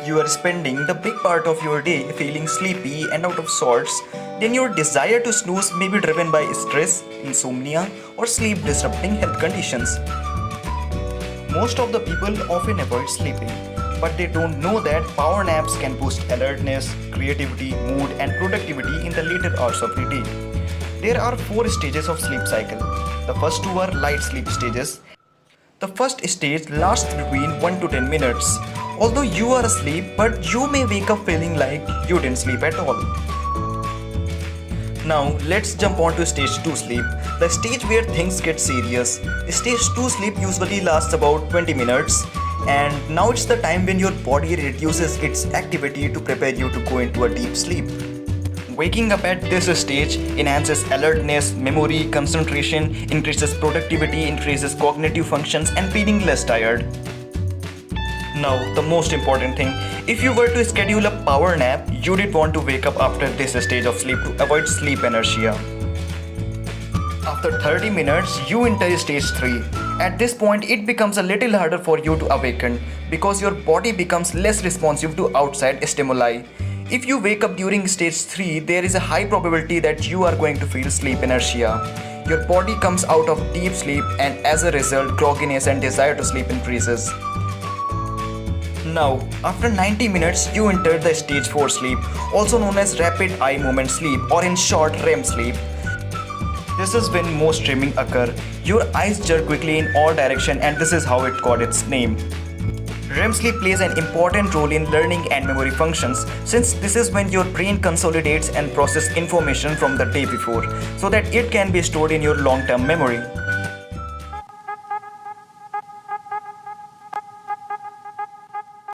you are spending the big part of your day feeling sleepy and out of sorts, then your desire to snooze may be driven by stress, insomnia, or sleep disrupting health conditions. Most of the people often avoid sleeping, but they don't know that power naps can boost alertness, creativity, mood, and productivity in the later hours of the day. There are four stages of sleep cycle. The first two are light sleep stages. The first stage lasts between 1 to 10 minutes. Although you are asleep, but you may wake up feeling like you didn't sleep at all. Now let's jump on to stage 2 sleep, the stage where things get serious. Stage 2 sleep usually lasts about 20 minutes, and now it's the time when your body reduces its activity to prepare you to go into a deep sleep. Waking up at this stage enhances alertness, memory, concentration, increases productivity, increases cognitive functions, and feeling less tired. Now, the most important thing, if you were to schedule a power nap, you did want to wake up after this stage of sleep to avoid sleep inertia. After 30 minutes, you enter stage 3. At this point, it becomes a little harder for you to awaken because your body becomes less responsive to outside stimuli. If you wake up during stage 3, there is a high probability that you are going to feel sleep inertia. Your body comes out of deep sleep, and as a result, grogginess and desire to sleep increases. Now, after 90 minutes, you enter the stage 4 sleep, also known as rapid eye movement sleep, or in short, REM sleep. This is when most dreaming occur. Your eyes jerk quickly in all directions, and this is how it got its name. REM sleep plays an important role in learning and memory functions, since this is when your brain consolidates and processes information from the day before so that it can be stored in your long-term memory.